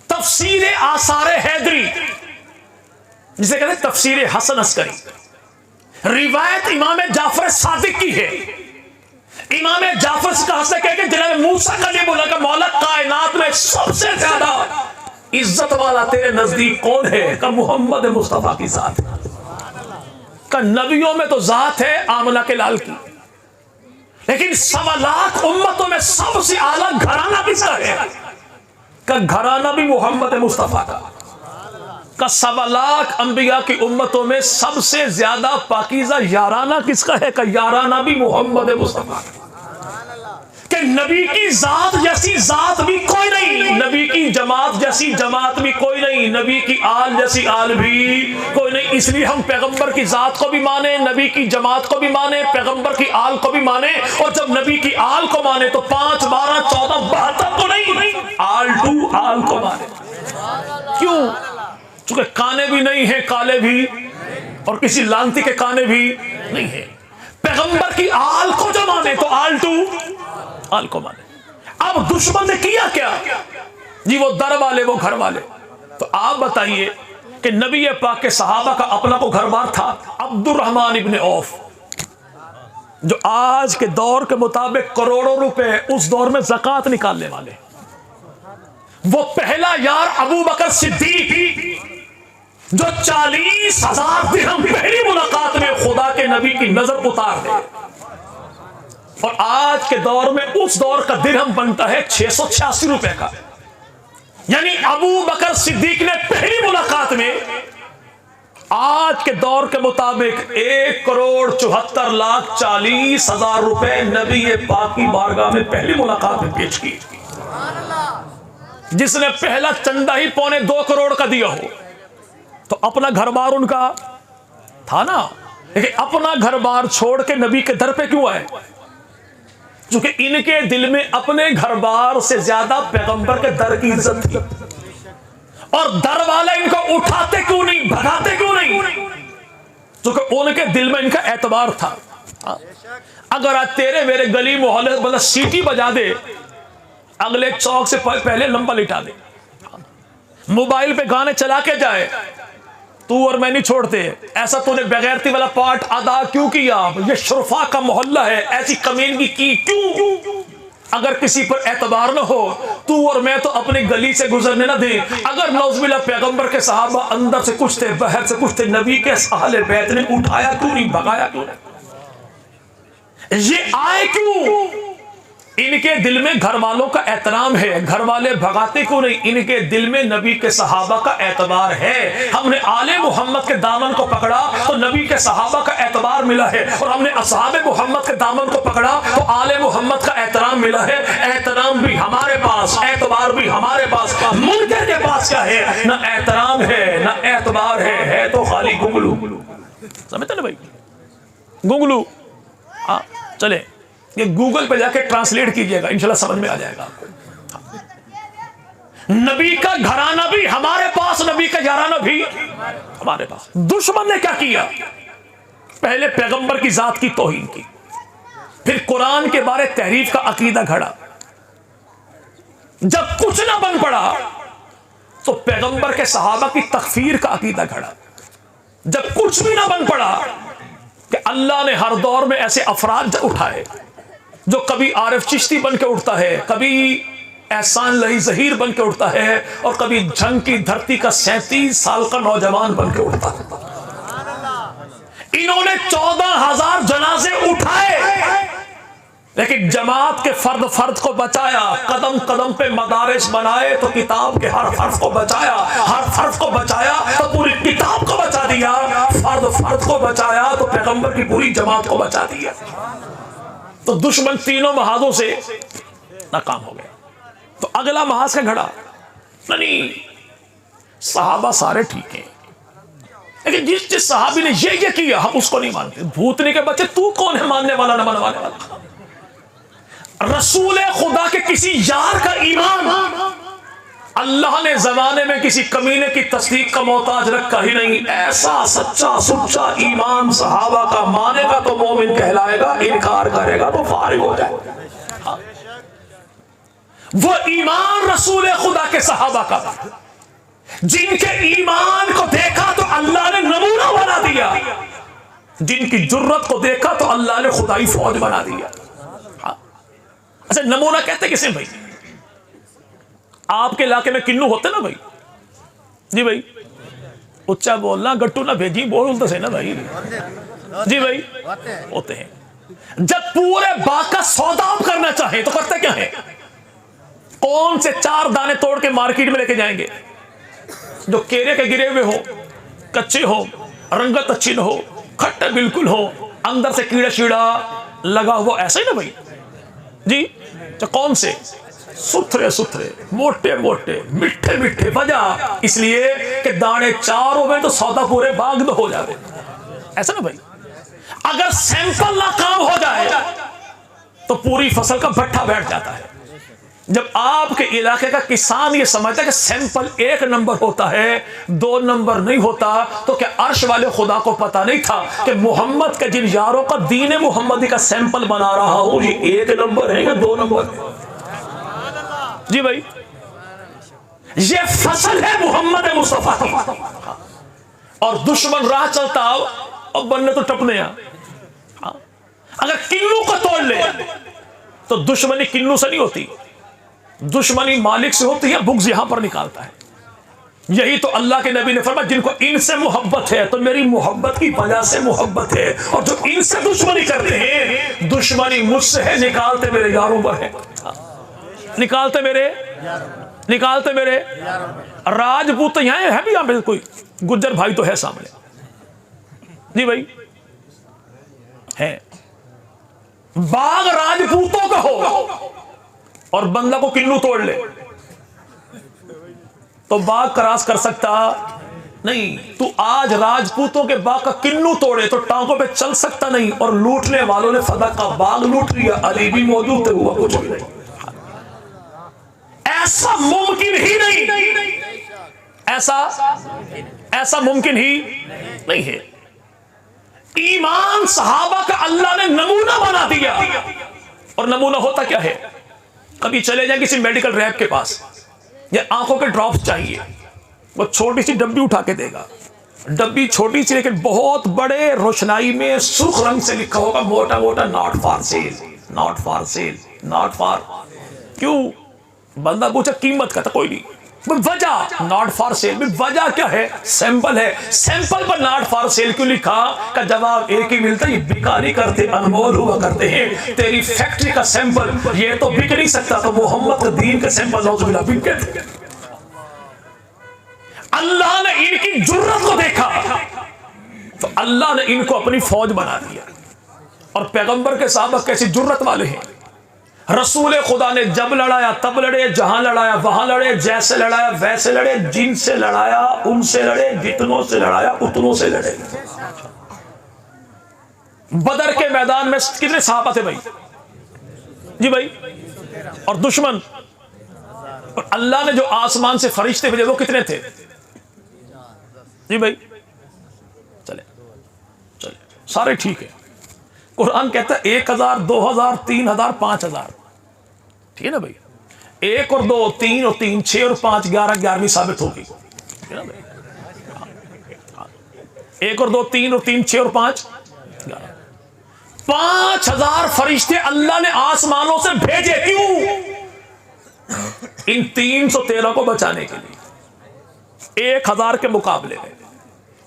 تفسیر آثار حیدری جسے کہتے ہیں تفسیر حسن عسکری, روایت امام جعفر صادق کی ہے. امام جعفر سے کہا سے کہ جناب موسیٰ کلیم اللہ کا مولا کائنات میں سب سے زیادہ عزت والا تیرے نزدیک کون ہے. کہ محمد مصطفیٰ کی ذات. کہ نبیوں میں تو ذات ہے آمنہ کے لال کی, لیکن 1.25 لاکھ امتوں میں سب سے اعلیٰ گھرانہ کس کا ہے. کا گھرانہ بھی محمد مصطفیٰ کا. کا 1.25 لاکھ انبیاء کی امتوں میں سب سے زیادہ پاکیزہ یارانہ کس کا ہے. کا یارانہ بھی محمد مصطفیٰ کا. کہ نبی کی ذات جیسی ذات بھی کوئی نہیں, نبی کی جماعت جیسی جماعت بھی کوئی نہیں, نبی کی آل جیسی آل بھی کوئی نہیں. اس لیے ہم پیغمبر کی ذات کو بھی مانے, نبی کی جماعت کو بھی مانے, پیغمبر کی آل کو بھی مانے. اور جب نبی کی آل کو مانے تو 5 12 14 72 کو نہیں, آل ٹو آل کو مانے. کیوں؟ چونکہ کانے بھی نہیں ہیں کالے بھی اور کسی لانتی کے کانے بھی نہیں ہیں. پیغمبر کی آل کو جو مانے تو آل ٹو آل کو مانے. اب دشمن نے کیا کیا جی وہ در والے وہ گھر والے. تو آپ بتائیے کہ نبی پاک کے صحابہ کا اپنا کو گھر بار تھا. عبد الرحمن ابن عوف جو آج کے دور کے مطابق کروڑوں روپے اس دور میں زکوٰۃ نکالنے والے, وہ پہلا یار ابو بکر صدیق جو 40,000 درہم پہلی ملاقات میں خدا کے نبی کی نظر اتار دے. اور آج کے دور میں اس دور کا درہم بنتا ہے 686 روپے کا. یعنی ابو بکر صدیق نے پہلی ملاقات میں آج کے دور کے مطابق 1,74,40,000 روپے نبی پاک کی بارگاہ میں پہلی ملاقات میں پیش کی. جس نے پہلا چندہ ہی 2.25 کروڑ کا دیا ہو تو اپنا گھر بار ان کا تھا نا، لیکن اپنا گھر بار چھوڑ کے نبی کے در پہ کیوں آئے؟ چونکہ ان کے دل میں اپنے گھر بار سے زیادہ پیغمبر کے در کی عزت تھی. اور در والے ان کو اٹھاتے کیوں نہیں، بھگاتے کیوں نہیں؟ چونکہ ان کے دل میں ان کا اعتبار تھا. اگر آج تیرے میرے گلی محلے بندہ سیٹی بجا دے، اگلے چوک سے پہلے لمبا لٹا دے، موبائل پہ گانے چلا کے جائے، تو اور میں نہیں چھوڑتے، ایسا تو نے بغیرتی والا پارٹ ادا کیوں کیا؟ یہ شرفا کا محلہ ہے، ایسی کمینگی کی کیوں؟ اگر کسی پر اعتبار نہ ہو تو اور میں تو اپنی گلی سے گزرنے نہ دیں. اگر نعوذ باللہ پیغمبر کے صحابہ اندر سے کچھ تھے، باہر سے کچھ تھے، نبی کے اہل بیت نے اٹھایا کیوں نہیں، بھگایا کیوں نہیں؟ یہ آئے کیوں؟ ان کے دل میں گھر والوں کا احترام ہے، گھر والے بھگاتے کیوں نہیں؟ ان کے دل میں نبی کے صحابہ کا اعتبار ہے. ہم نے آل محمد کے دامن کو پکڑا تو نبی کے صحابہ کا اعتبار ملا ہے، اور ہم نے اصحاب محمد کے دامن کو پکڑا تو آل محمد کا احترام ملا ہے. احترام بھی ہمارے پاس، اعتبار بھی ہمارے پاس. منکر کے پاس کیا ہے؟ نہ احترام ہے نہ اعتبار ہے تو خالی گنگلو. سمجھتے نا بھائی، گنگلو. ہاں چلے یہ گوگل پہ جا کے ٹرانسلیٹ کیجئے گا، انشاءاللہ سمجھ میں آ جائے گا. نبی کا گھرانہ بھی ہمارے پاس، نبی کا یارانہ بھی ہمارے پاس. دشمن نے کیا کیا؟ پہلے پیغمبر کی ذات کی توہین کی، پھر قرآن کے بارے تحریف کا عقیدہ گھڑا. جب کچھ نہ بن پڑا تو پیغمبر کے صحابہ کی تکفیر کا عقیدہ گھڑا. جب کچھ بھی نہ بن پڑا کہ اللہ نے ہر دور میں ایسے افراد اٹھائے جو کبھی عارف چشتی بن کے اٹھتا ہے، کبھی احسان لہی ظہیر بن کے اٹھتا ہے، اور کبھی جنگ کی دھرتی کا 37 سال کا نوجوان بن کے اٹھتا ہے. انہوں نے 14,000 جنازے اٹھائے، لیکن جماعت کے فرد فرد کو بچایا. قدم قدم پہ مدارس بنائے تو کتاب کے ہر حرف کو بچایا، ہر حرف کو بچایا تو پوری کتاب کو بچا دیا، فرد فرد کو بچایا تو پیغمبر کی پوری جماعت کو بچا دیا. تو دشمن تینوں محاذوں سے ناکام ہو گیا. تو اگلا محاذ کا گھڑا نہیں، صحابہ سارے ٹھیک ہیں، لیکن جس صحابی نے یہ کیا ہم اس کو نہیں مانتے. بھوتنی کے بچے تو کون ہے ماننے والا نہ ماننے والا؟ رسول خدا کے کسی یار کا ایمان اللہ نے زمانے میں کسی کمینے کی تصدیق کا محتاج رکھا ہی نہیں. ایسا سچا سچا ایمان صحابہ کا مانے گا تو مومن کہلائے گا، انکار کرے گا تو فارغ ہو جائے گا. وہ ایمان رسول خدا کے صحابہ کا، جن کے ایمان کو دیکھا تو اللہ نے نمونہ بنا دیا، جن کی جرت کو دیکھا تو اللہ نے خدائی فوج بنا دیا. اچھا نمونہ کہتے کسے بھائی؟ آپ کے علاقے میں کنو ہوتے نا بھائی؟ جی بھائی اچھا بولنا، گٹو نہ بھیجی بولتے سے نا بھائی. جی بھائی ہوتے ہیں. جب پورے باغ کا سودا آپ کرنا چاہیں تو کرتے کیا ہیں؟ کون سے 4 دانے توڑ کے مارکیٹ میں لے کے جائیں گے جو کیرے کے گرے ہوئے ہو، کچے ہو، رنگت اچھی نہ ہو، کھٹے بالکل ہو، اندر سے کیڑا شیڑا لگا ہوا، ایسا ہی نا بھائی. جی تو کون سے؟ ستھرے ستھرے، موٹے موٹے، مٹھے مٹھے. وجہ اس لیے کہ دانے 4 ہوئے تو سودا پورے باغ میں ہو جائے. ایسا نا بھائی. اگر سیمپل ناکام ہو جائے تو پوری فصل کا بھٹا بیٹھ جاتا ہے. جب آپ کے علاقے کا کسان یہ سمجھتا ہے کہ سیمپل 1 نمبر ہوتا ہے، 2 نمبر نہیں ہوتا، تو کیا عرش والے خدا کو پتا نہیں تھا کہ محمد کے جن یاروں کا دین محمدی کا سیمپل بنا رہا ہوں یہ 1 نمبر ہے یا 2 نمبر ہے؟ جی بھائی یہ فصل ہے محمد مصطفیٰ کی. اور دشمن راہ چلتا اور بننے تو ٹپنے. اگر کنو کو توڑ لے تو دشمنی کنو سے نہیں ہوتی، دشمنی مالک سے ہوتی ہے. بغض یہاں پر نکالتا ہے. یہی تو اللہ کے نبی نے فرمایا جن کو ان سے محبت ہے تو میری محبت کی وجہ سے محبت ہے، اور جو ان سے دشمنی کرتے ہیں دشمنی مجھ سے ہے، نکالتے میرے یاروں پر ہے، نکالتے میرے. نکالتے میرے راجپوت یہاں ہے بھی، یہاں پہ کوئی گجر بھائی تو ہے سامنے جی بھائی ہے. باغ راجپوتوں کا ہو اور بندہ کو کنو توڑ لے تو باغ کراس کر سکتا نہیں. تو آج راجپوتوں کے باغ کا کنو توڑے تو ٹانگوں پہ چل سکتا نہیں، اور لوٹنے والوں نے فدا کا باغ لوٹ لیا، علی بھی موجود تھے، ہوا کچھ بھی نہیں. ایسا ممکن ہی نہیں، ایسا ممکن ہی نہیں ہے. ایمان صحابہ کا اللہ نے نمونہ بنا دیا. اور نمونہ ہوتا کیا ہے؟ کبھی چلے جائیں کسی میڈیکل ریپ کے پاس، یا آنکھوں کے ڈراپس چاہیے، وہ چھوٹی سی ڈبی اٹھا کے دے گا. ڈبی چھوٹی سی لیکن بہت بڑے روشنائی میں سرخ رنگ سے لکھا ہوگا موٹا موٹا، not for sale, not for sale, not for. کیوں؟ بندہ پوچھا قیمت کا، تو کوئی نہیں. وجہ ناٹ فار سیل، وجہ کیا ہے؟ سیمپل ہے. Sample per not for sale کیوں لکھا؟ کا جواب ایک ہی ملتا، یہ بکا نہیں کرتے، انمول ہوا کرتے ہیں. تیری فیکٹری کا سیمپل یہ تو بک نہیں سکتا، تو محمد کا دین کا سیمپل نعوذ باللہ بک گئے. اللہ نے ان کی جرت کو دیکھا تو اللہ نے ان کو اپنی فوج بنا دیا. اور پیغمبر کے صحابہ کیسی جرت والے ہیں. رسول خدا نے جب لڑایا تب لڑے، جہاں لڑایا وہاں لڑے، جیسے لڑایا ویسے لڑے، جن سے لڑایا ان سے لڑے، جتنوں سے لڑایا اتنوں سے لڑے. بدر کے میدان میں کتنے صحابہ تھے بھائی؟ جی بھائی. اور دشمن، اور اللہ نے جو آسمان سے فرشتے بھیجے وہ کتنے تھے؟ جی بھائی چلے سارے ٹھیک ہے. قرآن کہتا ہے 1000 2000 3000 5000. ٹھیک ہے نا بھائی؟ 1 اور 2 3 اور 3 6 اور 5 11 11ویں ثابت ہوگی. 1 اور 2 3 اور 3 6 اور 5 11. 5000 فرشتے اللہ نے آسمانوں سے بھیجے. کیوں؟ ان 313 کو بچانے کے لیے. 1000 کے مقابلے میں.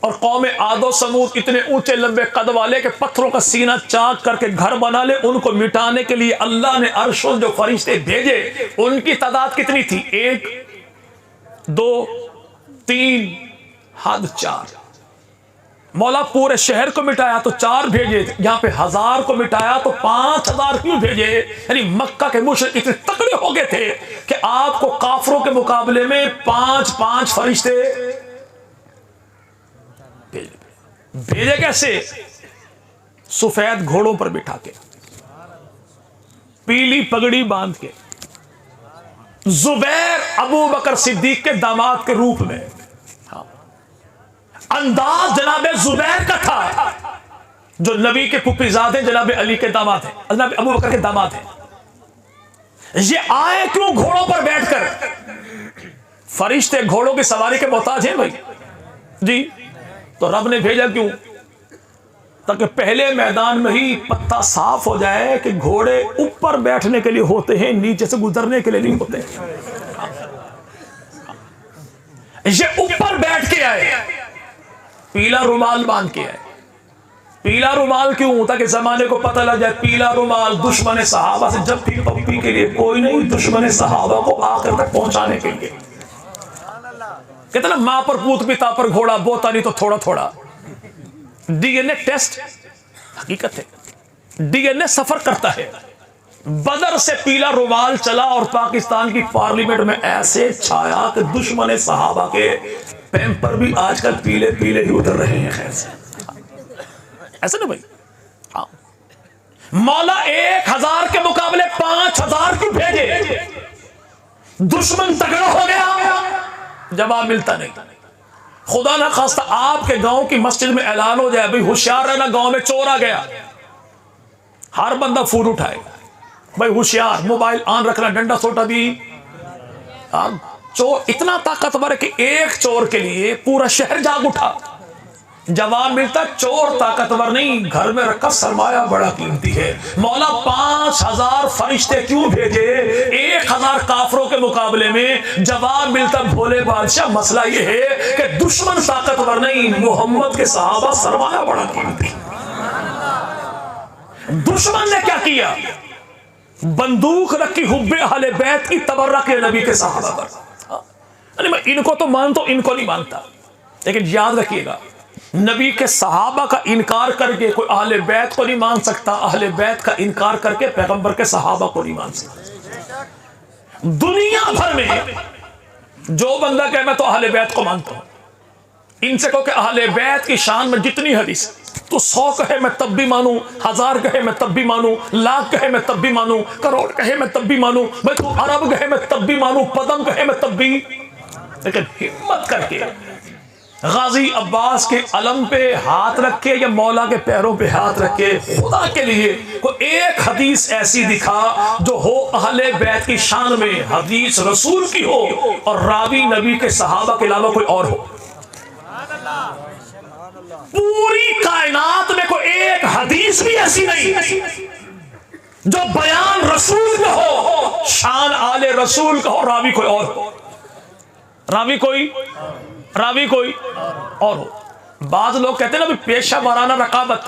اور قوم عاد و سمود اتنے اونچے لمبے قد والے کہ پتھروں کا سینہ چاک کر کے گھر بنا لے، ان کو مٹانے کے لیے اللہ نے عرش جو فرشتے بھیجے ان کی تعداد کتنی تھی؟ 1 2 3 حد 4. مولا پورے شہر کو مٹایا تو 4 بھیجے، یہاں پہ 1000 کو مٹایا تو 5000 کیوں بھیجے؟ یعنی مکہ کے مشرک اتنے تکڑے ہو گئے تھے کہ آپ کو کافروں کے مقابلے میں 5 فرشتے بھیجے. کیسے؟ سفید گھوڑوں پر بٹھا کے، پیلی پگڑی باندھ کے، زبیر ابو بکر صدیق کے داماد کے روپ میں. انداز جناب زبیر کا تھا جو نبی کے پھپھی زاد ہیں، جناب علی کے داماد ہیں، جناب ابو بکر کے داماد ہیں. یہ آئے کیوں گھوڑوں پر بیٹھ کر؟ فرشتے گھوڑوں کی سواری کے محتاج ہیں بھائی جی. تو رب نے بھیجا کیوں؟ تاکہ پہلے میدان میں ہی پتہ صاف ہو جائے کہ گھوڑے اوپر بیٹھنے کے لیے ہوتے ہیں، نیچے سے گزرنے کے لیے نہیں ہوتے. یہ اوپر بیٹھ کے آئے، پیلا رومال باندھ کے آئے. پیلا رومال کیوں؟ تاکہ زمانے کو پتہ لگ جائے پیلا رومال دشمن صحابہ سے جب بھی پپی کے لیے کوئی نہیں، دشمن صحابہ کو آخر تک پہنچانے کے لیے. کہتے نا ماں پر پوت پتا پر گھوڑا، بوتا نہیں تو تھوڑا تھوڑا. ڈی این اے ٹیسٹ حقیقت ہے، ڈی این اے سفر کرتا ہے. بدر سے پیلا رومال چلا اور پاکستان کی پارلیمنٹ میں ایسے چھایا کہ دشمن صحابہ کے پیمپر بھی آج کل پیلے پیلے ہی اتر رہے ہیں. خیر سے ایسا نا بھائی. ہاں مولا 1000 کے مقابلے 5000 کی بھیجے. دشمن تگڑا ہو گیا، جواب ملتا نہیں. خدا نہ خواستہ آپ کے گاؤں کی مسجد میں اعلان ہو جائے بھائی ہوشیار رہنا، گاؤں میں چور آ گیا، ہر بندہ فون اٹھائے بھائی ہوشیار، موبائل آن رکھنا، ڈنڈا سوٹا بھی. چور اتنا طاقتور ہے کہ ایک چور کے لیے پورا شہر جاگ اٹھا. جواب ملتا چور طاقتور نہیں، گھر میں رکھا سرمایہ بڑا قیمتی ہے. مولا 5000 فرشتے کیوں بھیجے 1000 کافروں کے مقابلے میں؟ جواب ملتا بھولے بادشاہ مسئلہ یہ ہے کہ دشمن طاقتور نہیں، محمد کے صحابہ سرمایہ بڑا قیمتی. دشمن نے کیا کیا؟ بندوق رکھی حب اہل بیت کی تبرک نبی کے صحابہ پر. میں ان کو تو مانتا ہوں، ان کو نہیں مانتا، لیکن یاد رکھیے گا نبی کے صحابہ کا انکار کر کے کوئی اہل بیت کو نہیں مان سکتا، اہل بیت کا انکار کر کے پیغمبر کے صحابہ کو نہیں مان سکتا۔ دنیا بھر میں جو بندہ کہے میں تو اہل بیت کو مانتا ہوں، ان سے کہو کہ اہل بیت کی شان میں جتنی حدیث تو 100 کہے میں تب بھی مانوں، 1000 کہے میں تب بھی مانوں، لاکھ کہے میں تب بھی مانوں، کروڑ کہے میں تب بھی مانوں، بھائی تو عرب کہے میں تب بھی مانوں، پدم کہے میں تب بھی، لیکن ہمت کر کے غازی عباس کے علم پہ ہاتھ رکھے یا مولا کے پیروں پہ ہاتھ رکھے، خدا کے لیے کوئی ایک حدیث ایسی دکھا جو ہو اہل بیت کی شان میں، حدیث رسول کی ہو اور راوی نبی کے صحابہ کے علاوہ کوئی اور ہو۔ پوری کائنات میں کوئی ایک حدیث بھی ایسی نہیں جو بیان رسول کا ہو، شان آل رسول کا ہو، راوی کوئی اور ہو، راوی کوئی اور ہو۔ بعض لوگ کہتے ہیں نا پیشہ وارانہ رقابت،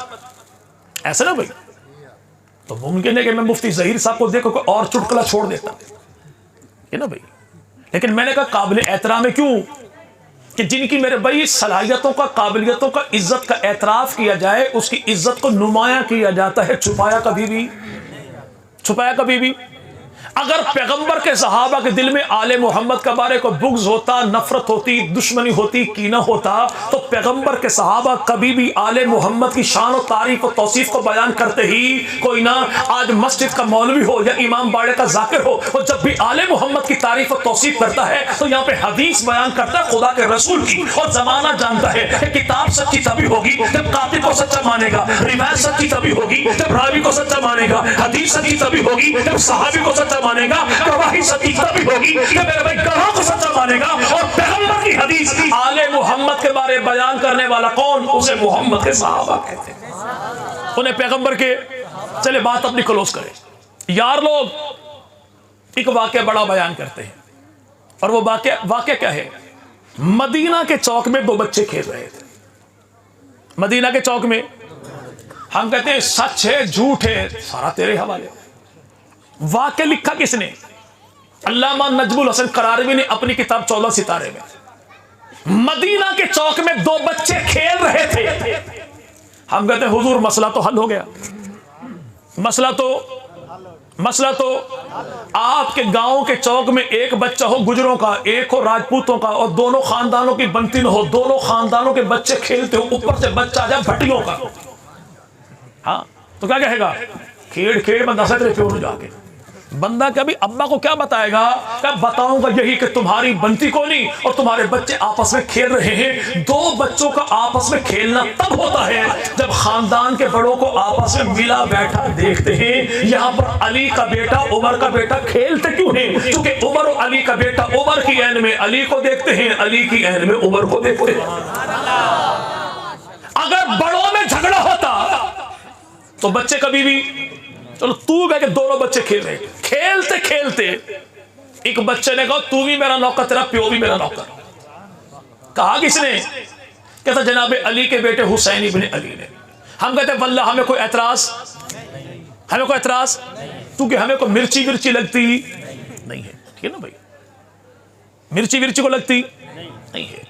ایسا نا بھائی، تو ممکن ہے کہ میں مفتی ظہیر صاحب کو دیکھو کوئی اور چٹکلا چھوڑ دیتا ہے نا بھائی، لیکن میں نے کہا قابل احترام ہے، کیوں کہ جن کی میرے بھائی صلاحیتوں کا، قابلیتوں کا، عزت کا اعتراف کیا جائے، اس کی عزت کو نمایاں کیا جاتا ہے، چھپایا کبھی بھی۔ اگر پیغمبر کے صحابہ کے دل میں آل محمد کے بارے کو بغض ہوتا، نفرت ہوتی، دشمنی ہوتی، کینہ ہوتا، تو پیغمبر کے صحابہ کبھی بھی آل محمد کی شان و تعریف و توصیف کو بیان کرتے ہی کوئی نہ، آج مسجد کا مولوی ہو یا امام باڑے کا ذاکر ہو، وہ جب بھی آل محمد کی تعریف و توصیف کرتا ہے تو یہاں پہ حدیث بیان کرتا ہے خدا کے رسول کی، اور زمانہ جانتا ہے کہ کتاب سچی تبھی ہوگی جب کاتب کو سچا مانے گا، روایت سچی تبھی ہوگی جب راوی کو سچا مانے گا، حدیث سچی تبھی ہوگی جب صحابی کو سچا مانے گا، گواہی سچی تبھی ہوگی کہ میرے بھائی گواہ کو سچا مانے گا۔ اور پیغمبر کی حدیث آل محمد کے بارے بیان کرنے والا کون؟ اسے محمد کے صحابہ کہتے ہیں، انہیں پیغمبر کے۔ چلے بات اپنی کلوز کریں یار، لوگ ایک واقعہ بڑا بیان کرتے ہیں، اور وہ واقعہ کیا ہے؟ مدینہ کے چوک میں 2 بچے کھیل رہے تھے، مدینہ کے چوک میں۔ ہم کہتے ہیں سچ ہے جھوٹ ہے سارا تیرے حوالے۔ واقعہ لکھا کس نے؟ علامہ نجم الحسن قراروی نے اپنی کتاب 14 ستارے میں۔ مدینہ کے چوک میں 2 بچے کھیل رہے تھے، ہم کہتے ہیں حضور مسئلہ تو حل ہو گیا، مسئلہ تو آپ کے گاؤں کے چوک میں ایک بچہ ہو گجروں کا، ایک ہو راجپوتوں کا، اور دونوں خاندانوں کی بنتی نہ ہو، دونوں خاندانوں کے بچے کھیلتے ہو، اوپر سے بچہ آ جائے بھٹیوں کا، ہاں تو کیا کہے گا؟ کھیڑ میں دسے تیرے پیو نے جا کے، بندہ کبھی ابا کو کیا بتائے گا؟ کیا بتاؤں گا یہی کہ تمہاری بنتی کو نہیں اور تمہارے بچے آپس میں کھیل رہے ہیں۔ 2 بچوں کا آپس میں کھیلنا تب ہوتا ہے جب خاندان کے بڑوں کو آپس میں ملا بیٹھا دیکھتے ہیں۔ یہاں پر علی کا بیٹا عمر کا بیٹا کھیلتے کیوں ہیں؟ کیونکہ عمر و علی کا بیٹا عمر کی عین میں علی کو دیکھتے ہیں، علی کی عین میں عمر کو دیکھتے ہیں۔ اگر بڑوں میں جھگڑا ہوتا تو بچے کبھی بھی، چلو تو کہہ کہ دونوں بچے کھیل رہے، کھیلتے کھیلتے ایک بچے نے کہا تو بھی میرا نوکر، تیرا پیو بھی میرا نوکر۔ کہا کس نے؟ کہتا جناب علی کے بیٹے حسین ابن علی نے۔ ہم کہتے ہیں واللہ ہمیں کوئی اعتراض کیونکہ ہمیں کوئی مرچی لگتی نہیں ہے، ٹھیک ہے نا بھائی، مرچی کو لگتی نہیں ہے۔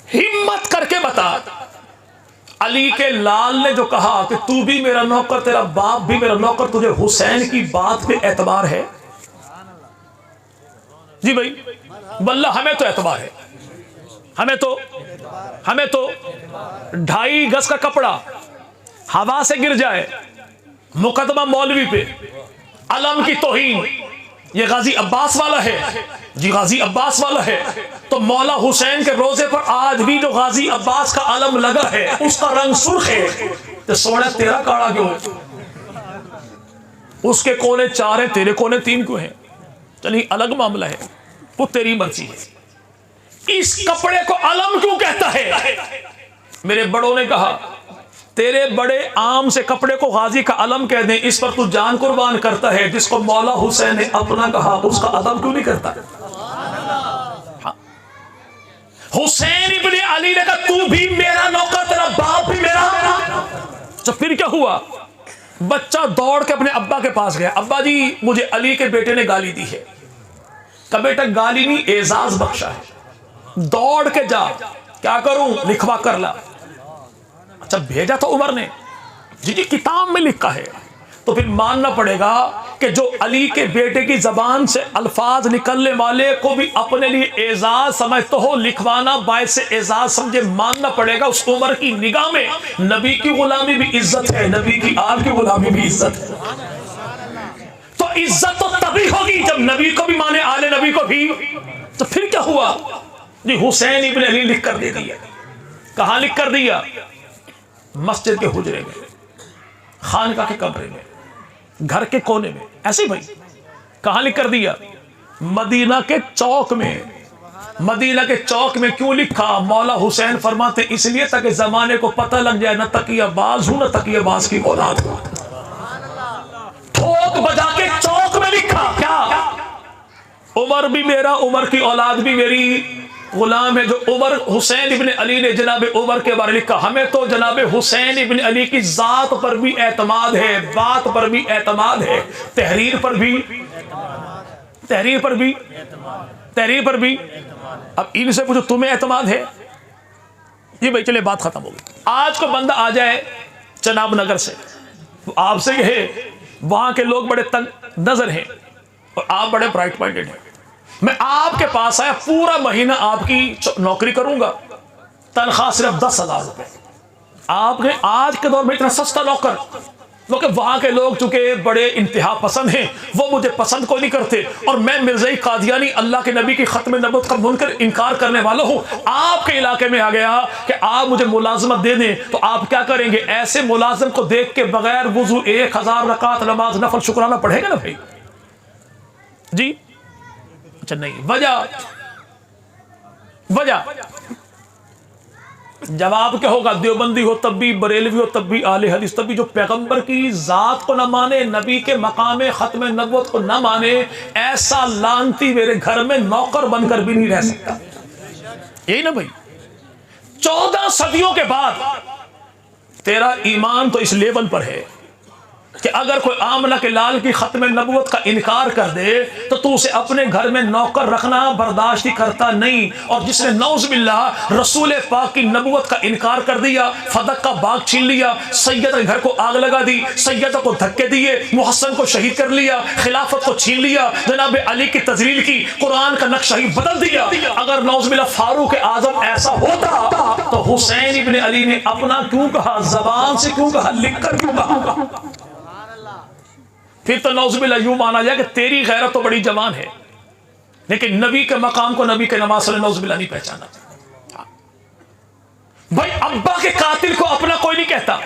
ہمت کر کے بتا، علی کے لال نے جو کہا کہ تو بھی میرا نوکر، تیرا باپ بھی میرا نوکر، تجھے حسین کی بات پہ اعتبار ہے؟ جی بھائی واللہ ہمیں تو اعتبار ہے، ہمیں تو 2.5 گز کا کپڑا ہوا سے گر جائے، مقدمہ مولوی پہ، علم کی توہین، یہ غازی عباس والا ہے، جی غازی عباس والا ہے، تو مولا حسین کے روزے پر آج بھی جو غازی عباس کا علم لگا ہے اس کا رنگ سرخ ہے، تو سوڑے تیرا کاڑا کیوں ہے؟ اس کے کونے 4 ہیں، تیرے کونے 3 کیوں ہیں؟ چلیے الگ معاملہ ہے، وہ تیری مرضی ہے۔ اس کپڑے کو علم کیوں کہتا ہے؟ میرے بڑوں نے کہا تیرے بڑے عام سے کپڑے کو غازی کا علم کہہ دیں، اس پر تو جان قربان کرتا ہے، جس کو مولا حسین نے اپنا کہا اس کا ادب کیوں نہیں کرتا؟ ہاں۔ حسین ابن علی نے کہا تو بھی میرا نوکر، تیرا باپ بھی میرا۔ تو پھر کیا ہوا؟ بچہ دوڑ کے اپنے ابا کے پاس گیا، ابا جی مجھے علی کے بیٹے نے گالی دی ہے، کہ بیٹا گالی نہیں اعزاز بخشا ہے، دوڑ کے جا، کیا کروں لکھوا کر لا۔ اچھا بھیجا تو عمر نے، جی کتاب میں لکھا ہے، تو پھر ماننا پڑے گا کہ جو علی کے بیٹے کی زبان سے الفاظ نکلنے والے کو بھی اپنے لیے اعزاز سمجھتے ہو، لکھوانا باعث اعزاز سمجھے، ماننا پڑے گا اس عمر کی نگاہ میں نبی کی غلامی بھی عزت ہے، نبی کی آل کی غلامی بھی عزت ہے۔ تو عزت تو تبھی ہوگی جب نبی کو بھی مانے، آل نبی کو بھی۔ تو پھر کیا ہوا؟ جی حسین ابن علی لکھ کر دے دیا۔ کہاں لکھ کر دیا؟ مسجد کے حجرے میں، خانقاہ کے کمرے میں، گھر کے کونے میں، ایسے بھائی کہاں لکھ کر دیا؟ مدینہ کے چوک میں۔ مدینہ کے چوک میں کیوں لکھا؟ مولا حسین فرماتے اس لیے تاکہ زمانے کو پتہ لگ جائے نہ تقیہ باز ہوں نہ تقیہ باز کی اولاد ہوں۔ ٹھوک بجا کے چوک میں لکھا کیا؟ عمر بھی میرا، عمر کی اولاد بھی میری غلام ہے۔ جو عمر حسین ابن علی نے جناب عمر کے بارے لکھا، ہمیں تو جناب حسین ابن علی کی ذات پر بھی اعتماد ہے، بات پر بھی اعتماد ہے، تحریر پر بھی اب ان سے پوچھو تمہیں اعتماد ہے؟ یہ بھائی چلے بات ختم ہو گئی۔ آج کو بندہ آ جائے چناب نگر سے، آپ سے کہے وہاں کے لوگ بڑے تنگ نظر ہیں اور آپ بڑے برائٹ مائنڈڈ ہیں، میں آپ کے پاس آیا، پورا مہینہ آپ کی نوکری کروں گا، تنخواہ صرف 10,000 روپے۔ آپ نے آج کے دور میں اتنا سستا نوکر، کیونکہ وہاں کے لوگ چونکہ بڑے انتہا پسند ہیں، وہ مجھے پسند کوئی نہیں کرتے، اور میں مرزائی قادیانی اللہ کے نبی کی ختم نبوت کا منکر انکار کرنے والا ہوں۔ آپ کے علاقے میں آ گیا کہ آپ مجھے ملازمت دے دیں، تو آپ کیا کریں گے؟ ایسے ملازم کو دیکھ کے بغیر وضو 1000 رکعت نماز نفل شکرانہ پڑھے گا نا بھائی؟ جی اچھا نہیں، وجہ جواب کیا ہوگا؟ دیوبندی ہو تب بھی، بریلوی ہو تب بھی، اہل حدیث تب بھی، جو پیغمبر کی ذات کو نہ مانے، نبی کے مقام ختم نبوت کو نہ مانے، ایسا لعنتی میرے گھر میں نوکر بن کر بھی نہیں رہ سکتا۔ یہی نا بھائی، 14 صدیوں کے بعد تیرا ایمان تو اس لیول پر ہے کہ اگر کوئی آمنہ کے لال کی ختم نبوت کا انکار کر دے تو تو اسے اپنے گھر میں نوکر رکھنا برداشت ہی کرتا نہیں، اور جس نے نعوذ باللہ رسول پاک کی نبوت کا انکار کر دیا، فدق کا باغ چھین لیا، سیدہ کے گھر کو آگ لگا دی، سیدہ کو دھکے دیے، محسن کو شہید کر لیا، خلافت کو چھین لیا، جناب علی کی تذلیل کی، قرآن کا نقشہ ہی بدل دیا، اگر نعوذ باللہ فاروق اعظم ایسا ہوتا تو حسین ابن علی نے اپنا کیوں کہا؟ زبان سے کیوں کہا؟ لکھ کر کیوں کہا؟ پھر تو نعوذ باللہ یوں مانا جائے کہ تیری غیرت تو بڑی جوان ہے، لیکن نبی کے مقام کو نبی کے نماز صلی نعوذ باللہ نہیں پہچانا۔ بھائی ابا کے قاتل کو اپنا کوئی نہیں کہتا،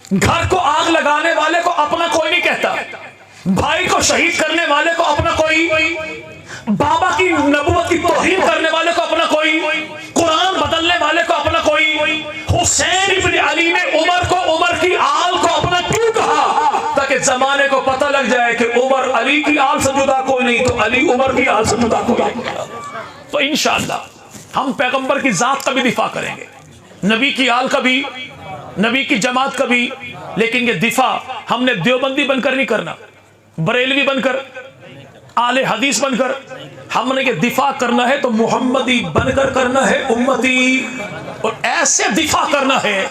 گھر کو آگ لگانے والے کو اپنا کوئی نہیں کہتا، بھائی کو شہید کرنے والے کو اپنا کوئی، بابا کی نبوت کی توہین کرنے والے کو اپنا کوئی، قرآن بدلنے والے کو اپنا کوئی۔ حسین ابن علی نے عمر کو، عمر کی آل کو اپنا کیوں کہا؟ تاکہ زمانے کو پتہ لگ جائے کہ عمر علی کی آل سے جدا کوئی نہیں، تو علی عمر کی آل سے جدا کوئی نہیں۔ تو انشاءاللہ ہم پیغمبر کی ذات کا بھی دفاع کریں گے، نبی کی آل کا بھی، نبی کی جماعت کا بھی، لیکن یہ دفاع ہم نے دیوبندی بن کر نہیں کرنا، بریلوی بن کر، اہل حدیث بن کر، ہم نے یہ دفاع کرنا ہے تو محمدی بن کر کرنا ہے، امتی، اور ایسے دفاع کرنا ہے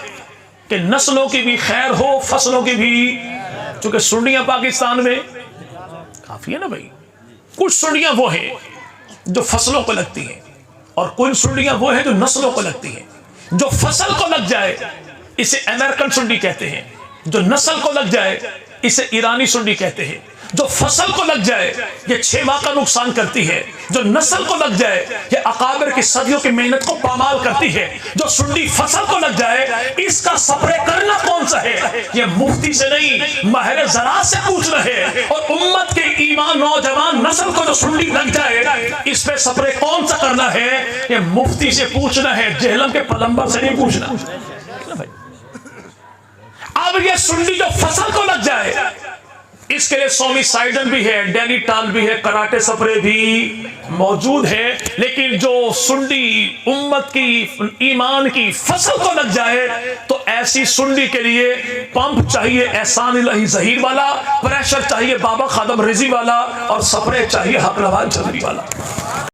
کہ نسلوں کی بھی خیر ہو، فصلوں کی بھی، چونکہ سنیاں پاکستان میں کافی ہے نا بھائی، کچھ سنیاں وہ ہیں جو فصلوں کو لگتی ہیں، اور کچھ سنیاں وہ ہیں جو نسلوں کو لگتی ہیں۔ جو فصل کو لگ جائے اسے امریکن سنی کہتے ہیں، جو نسل کو لگ جائے اسے ایرانی سنی کہتے ہیں۔ جو فصل کو لگ جائے یہ 6 ماہ کا نقصان کرتی ہے، جو نسل کو لگ جائے یہ اکابر کی صدیوں کی محنت کو پامال کرتی ہے۔ جو سنی فصل کو لگ جائے اس کا سپرے کرنا کون سا ہے؟ یہ مفتی سے نہیں، ماہر زراعت سے پوچھنا ہے۔ اور امت کے ایمان نوجوان نسل کو جو سنی لگ جائے اس پہ سپرے کون سا کرنا ہے؟ یہ مفتی سے پوچھنا ہے، جہلم کے پلمبر سے نہیں پوچھنا۔ اب یہ سنی جو فصل کو لگ جائے اس کے لیے سومیسائڈن بھی ہے، ڈینیٹال بھی ہے، کراٹے سپرے بھی موجود ہے، لیکن جو سنڈی امت کی ایمان کی فصل کو لگ جائے تو ایسی سنڈی کے لیے پمپ چاہیے احسان الہی ظہیر والا، پریشر چاہیے بابا خادم رضی والا، اور سپرے چاہیے حق نواز جھنگری والا۔